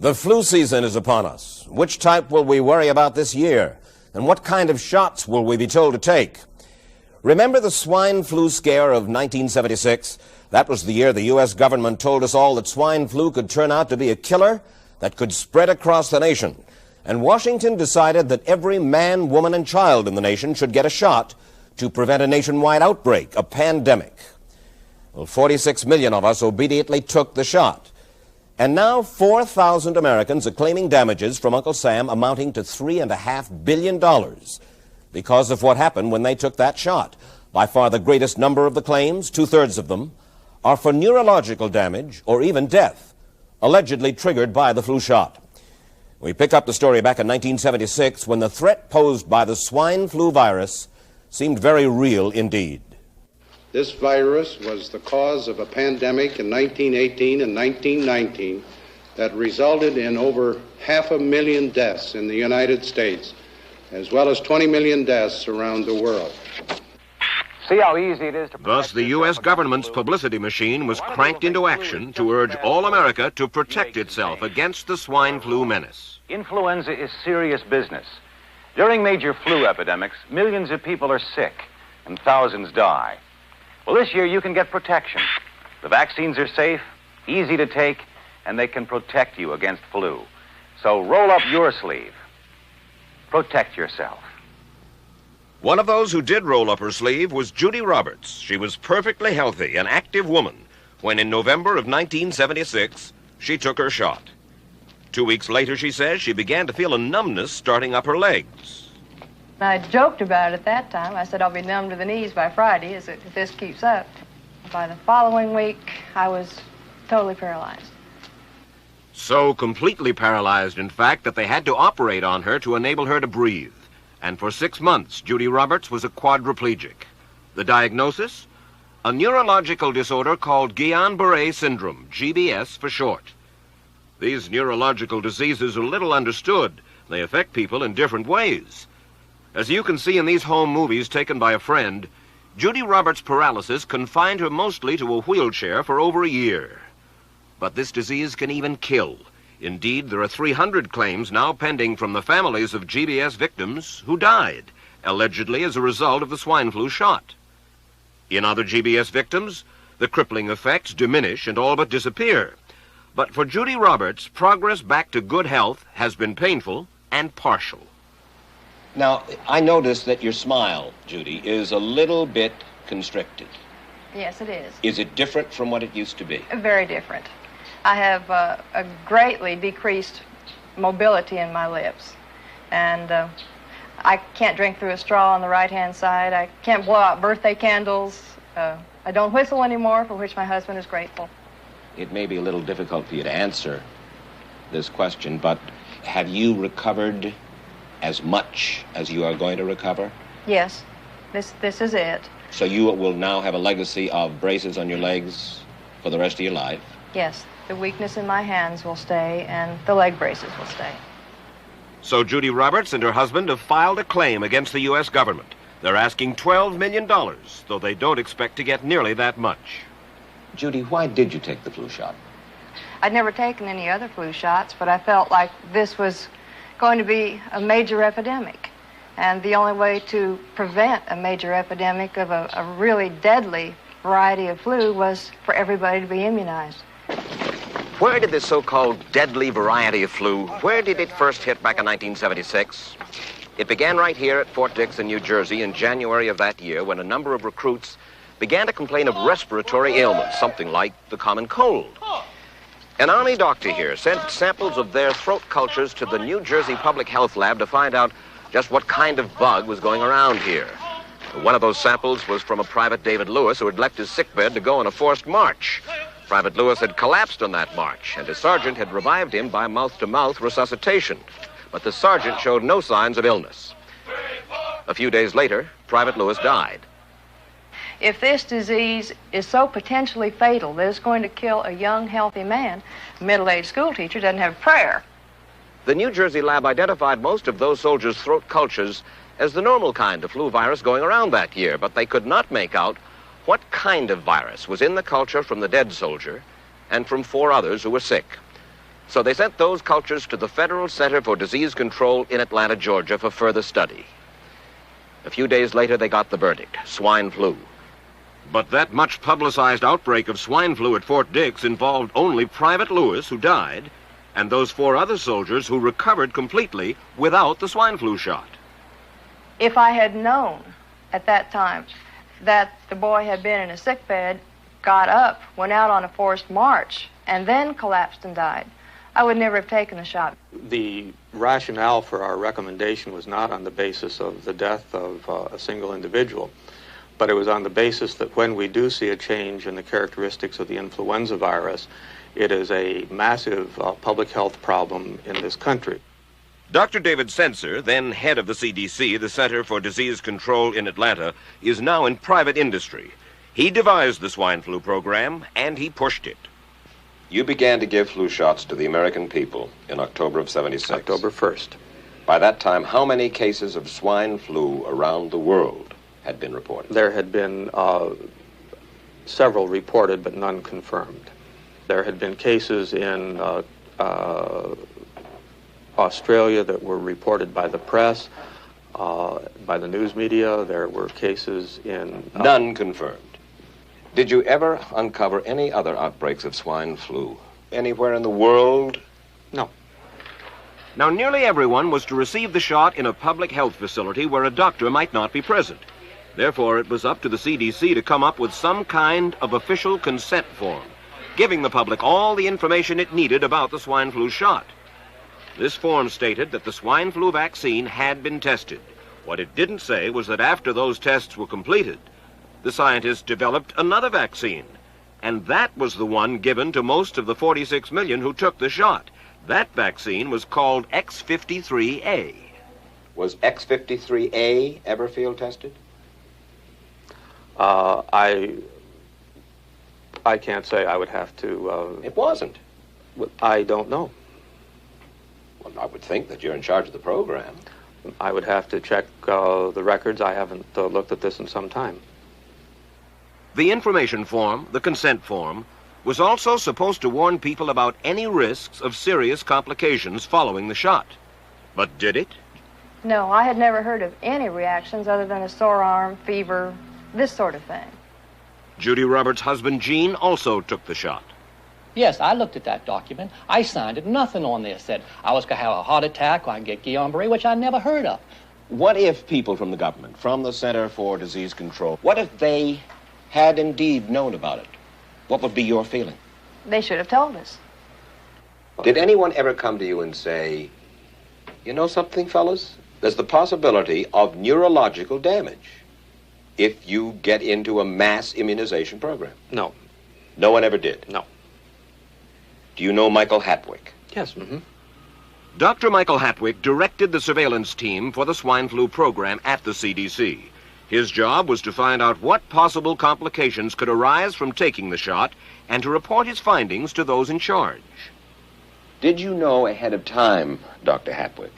The flu season is upon us. Which type will we worry about this year? And what kind of shots will we be told to take? Remember the swine flu scare of 1976? That was the year the U.S. government told us all that swine flu could turn out to be a killer that could spread across the nation. And Washington decided that every man, woman, and child in the nation should get a shot to prevent a nationwide outbreak, a pandemic. Well, 46 million of us obediently took the shot. And now 4,000 Americans are claiming damages from Uncle Sam amounting to $3.5 billion because of what happened when they took that shot. By far the greatest number of the claims, 2/3 of them, are for neurological damage or even death, allegedly triggered by the flu shot. We pick up the story back in 1976 when the threat posed by the swine flu virus seemed very real indeed. This virus was the cause of a pandemic in 1918 and 1919 that resulted in over 500,000 deaths in the United States, as well as 20 million deaths around the world. See how easy it is to... Thus, the U.S. government's publicity machine was cranked into action to urge all America to protect itself against the swine flu menace. Influenza is serious business. During major flu epidemics, millions of people are sick and thousands die. Well, this year you can get protection. The vaccines are safe, easy to take, and they can protect you against flu. So roll up your sleeve. Protect yourself. One of those who did roll up her sleeve was Judy Roberts. She was perfectly healthy, an active woman, when in November of 1976, she took her shot. 2 weeks later, she says, she began to feel a numbness starting up her legs. I joked about it at that time. I said I'll be numb to the knees by Friday if this keeps up. By the following week, I was totally paralyzed. So completely paralyzed, in fact, that they had to operate on her to enable her to breathe. And for 6 months, Judy Roberts was a quadriplegic. The diagnosis? A neurological disorder called Guillain-Barré syndrome, GBS for short. These neurological diseases are little understood. They affect people in different ways. As you can see in these home movies taken by a friend, Judy Roberts' paralysis confined her mostly to a wheelchair for over a year. But this disease can even kill. Indeed, there are 300 claims now pending from the families of GBS victims who died, allegedly as a result of the swine flu shot. In other GBS victims, the crippling effects diminish and all but disappear. But for Judy Roberts, progress back to good health has been painful and partial. Now, I notice that your smile, Judy, is a little bit constricted. Yes, it is. Is it different from what it used to be? Very different. I have a greatly decreased mobility in my lips. And I can't drink through a straw on the right-hand side. I can't blow out birthday candles. I don't whistle anymore, for which my husband is grateful. It may be a little difficult for you to answer this question, but have you recovered as much as you are going to recover? Yes, this is it. So you will now have a legacy of braces on your legs for the rest of your life? Yes, the weakness in my hands will stay, and the leg braces will stay. So Judy Roberts and her husband have filed a claim against the U.S. government. They're asking $12 million, though they don't expect to get nearly that much. Judy, why did you take the flu shot? I'd never taken any other flu shots, but I felt like this was going to be a major epidemic. And the only way to prevent a major epidemic of a really deadly variety of flu was for everybody to be immunized. Where did this so-called deadly variety of flu, where did it first hit back in 1976? It began right here at Fort Dix in New Jersey in January of that year when a number of recruits began to complain of respiratory ailments, something like the common cold. An Army doctor here sent samples of their throat cultures to the New Jersey Public Health Lab to find out just what kind of bug was going around here. One of those samples was from a Private David Lewis who had left his sickbed to go on a forced march. Private Lewis had collapsed on that march, and his sergeant had revived him by mouth-to-mouth resuscitation. But the sergeant showed no signs of illness. A few days later, Private Lewis died. If this disease is so potentially fatal that it's going to kill a young, healthy man, a middle-aged school teacher doesn't have a prayer. The New Jersey lab identified most of those soldiers' throat cultures as the normal kind of flu virus going around that year, but they could not make out what kind of virus was in the culture from the dead soldier and from 4 others who were sick. So they sent those cultures to the Federal Center for Disease Control in Atlanta, Georgia, for further study. A few days later, they got the verdict: swine flu. But that much publicized outbreak of swine flu at Fort Dix involved only Private Lewis, who died, and those 4 other soldiers who recovered completely without the swine flu shot. If I had known at that time that the boy had been in a sick bed, got up, went out on a forced march, and then collapsed and died, I would never have taken the shot. The rationale for our recommendation was not on the basis of the death of a single individual, but it was on the basis that when we do see a change in the characteristics of the influenza virus, it is a massive public health problem in this country. Dr. David Senser, then head of the CDC, the Center for Disease Control in Atlanta, is now in private industry. He devised the swine flu program, and he pushed it. You began to give flu shots to the American people in October of '76. October 1st. By that time, how many cases of swine flu around the world had been reported? There had been several reported, but none confirmed. There had been cases in Australia that were reported by the press, by the news media. There were cases in... None confirmed. Did you ever uncover any other outbreaks of swine flu anywhere in the world? No. Now, nearly everyone was to receive the shot in a public health facility where a doctor might not be present. Therefore, it was up to the CDC to come up with some kind of official consent form, giving the public all the information it needed about the swine flu shot. This form stated that the swine flu vaccine had been tested. What it didn't say was that after those tests were completed, the scientists developed another vaccine, and that was the one given to most of the 46 million who took the shot. That vaccine was called X53A. Was X53A ever field tested? I can't say. I would have to... It wasn't. I don't know. Well, I would think that you're in charge of the program. I would have to check the records. I haven't looked at this in some time. The information form, the consent form, was also supposed to warn people about any risks of serious complications following the shot. But did it? No, I had never heard of any reactions other than a sore arm, fever, this sort of thing. Judy Roberts' husband, Gene, also took the shot. Yes, I looked at that document. I signed it. Nothing on there said I was going to have a heart attack or I'd get Guillain-Barré, which I never heard of. What if people from the government, from the Center for Disease Control, what if they had indeed known about it? What would be your feeling? They should have told us. Did anyone ever come to you and say, you know something, fellas? There's the possibility of neurological damage if you get into a mass immunization program? No. No one ever did? No. Do you know Michael Hatwick? Yes. Mm-hmm. Dr. Michael Hatwick directed the surveillance team for the swine flu program at the CDC. His job was to find out what possible complications could arise from taking the shot and to report his findings to those in charge. Did you know ahead of time, Dr. Hatwick,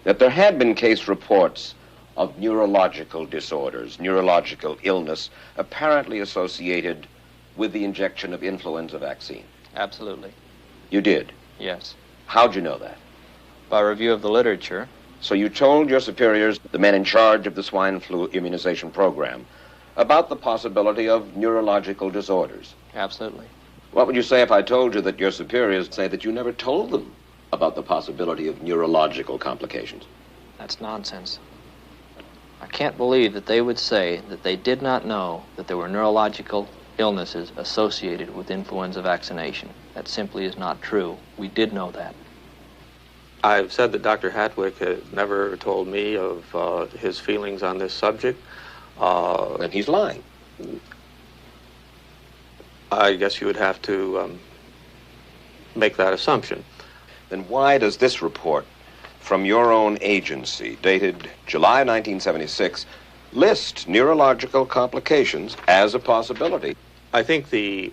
that there had been case reports of neurological disorders, neurological illness, apparently associated with the injection of influenza vaccine? Absolutely. You did? Yes. How'd you know that? By review of the literature. So you told your superiors, the men in charge of the swine flu immunization program, about the possibility of neurological disorders? Absolutely. What would you say if I told you that your superiors say that you never told them about the possibility of neurological complications? That's nonsense. I can't believe that they would say that they did not know that there were neurological illnesses associated with influenza vaccination. That simply is not true. We did know that. I've said that Dr. Hatwick has never told me of his feelings on this subject. Then he's lying. I guess you would have to make that assumption. Then why does this report from your own agency, dated July 1976, list neurological complications as a possibility? I think the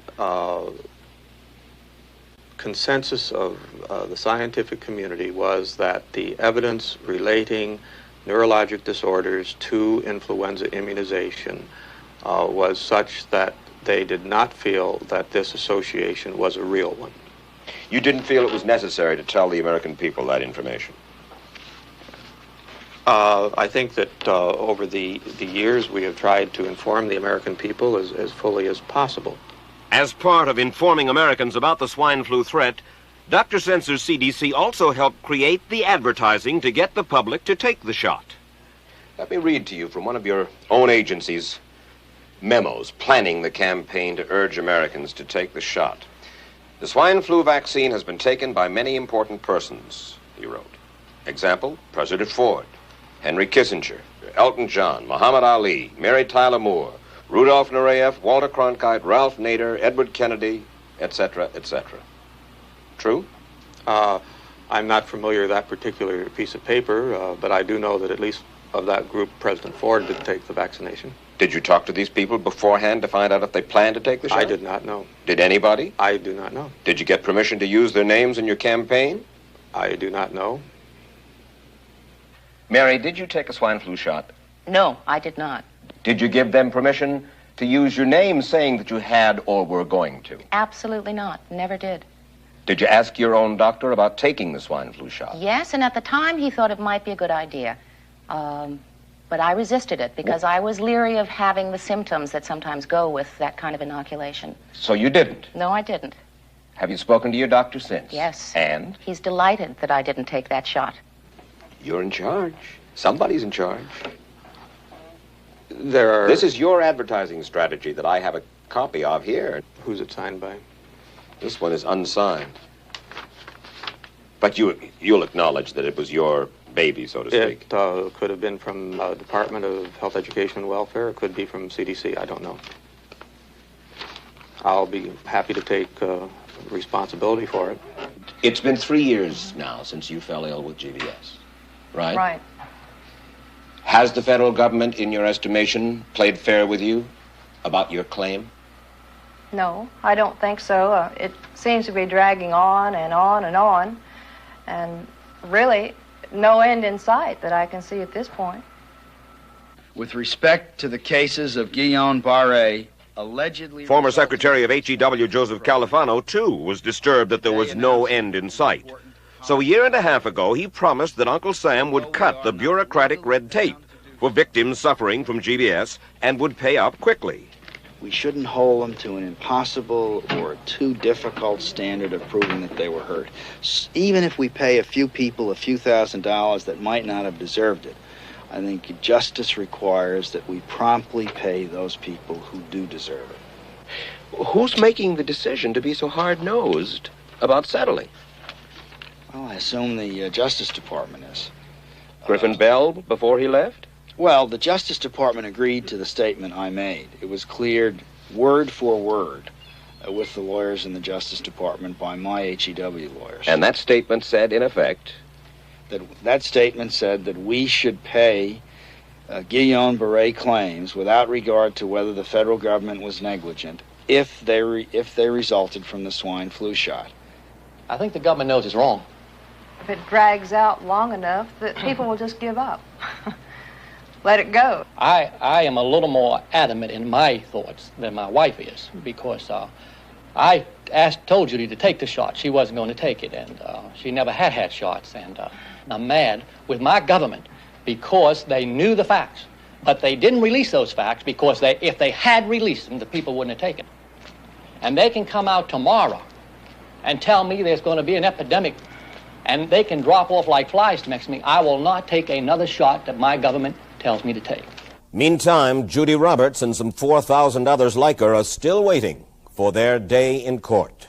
consensus of the scientific community was that the evidence relating neurologic disorders to influenza immunization was such that they did not feel that this association was a real one. You didn't feel it was necessary to tell the American people that information? I think that over the years we have tried to inform the American people as fully as possible. As part of informing Americans about the swine flu threat, Dr. Sensor's CDC also helped create the advertising to get the public to take the shot. Let me read to you from one of your own agency's memos planning the campaign to urge Americans to take the shot. The swine flu vaccine has been taken by many important persons, he wrote. Example, President Ford, Henry Kissinger, Elton John, Muhammad Ali, Mary Tyler Moore, Rudolph Nureyev, Walter Cronkite, Ralph Nader, Edward Kennedy, etc., etc. True? I'm not familiar with that particular piece of paper, but I do know that at least of that group, President Ford did take the vaccination. Did you talk to these people beforehand to find out if they planned to take the shot? I did not know. Did anybody? I do not know. Did you get permission to use their names in your campaign? I do not know. Mary, did you take a swine flu shot? No, I did not. Did you give them permission to use your name saying that you had or were going to? Absolutely not. Never did. Did you ask your own doctor about taking the swine flu shot? Yes, and at the time he thought it might be a good idea. But I resisted it because I was leery of having the symptoms that sometimes go with that kind of inoculation. So you didn't? No, I didn't. Have you spoken to your doctor since? Yes. And? He's delighted that I didn't take that shot. You're in charge. Somebody's in charge. This is your advertising strategy that I have a copy of here. Who's it signed by? This one is unsigned. But you'll acknowledge that it was your baby, so to speak. It could have been from Department of Health, Education, and Welfare. It could be from CDC. I don't know. I'll be happy to take responsibility for it. It's been 3 years now since you fell ill with GBS, right? Right. Has the federal government, in your estimation, played fair with you about your claim? No, I don't think so. It seems to be dragging on and on and on, and really no end in sight that I can see at this point. With respect to the cases of Guillain-Barré, allegedly... Former Secretary of HEW Joseph Califano, too, was disturbed that there was no end in sight. So a year and a half ago, he promised that Uncle Sam would cut the bureaucratic red tape for victims suffering from GBS and would pay up quickly. We shouldn't hold them to an impossible or too difficult standard of proving that they were hurt. Even if we pay a few people a few $1,000s that might not have deserved it, I think justice requires that we promptly pay those people who do deserve it. Who's making the decision to be so hard-nosed about settling? Well, I assume the Justice Department is. Griffin Bell before he left? Well, the Justice Department agreed to the statement I made. It was cleared word for word with the lawyers in the Justice Department by my HEW lawyers. And that statement said, in effect... That statement said that we should pay Guillain-Barré claims without regard to whether the federal government was negligent if they resulted from the swine flu shot. I think the government knows it's wrong. If it drags out long enough, that people will just give up. Let it go. I am a little more adamant in my thoughts than my wife is, because I told Judy to take the shot. She wasn't going to take it, and she never had shots. And I'm mad with my government because they knew the facts, but they didn't release those facts because if they had released them, the people wouldn't have taken. And they can come out tomorrow and tell me there's going to be an epidemic, and they can drop off like flies next to me. I will not take another shot that my government tells me to take. Meantime, Judy Roberts and some 4,000 others like her are still waiting for their day in court.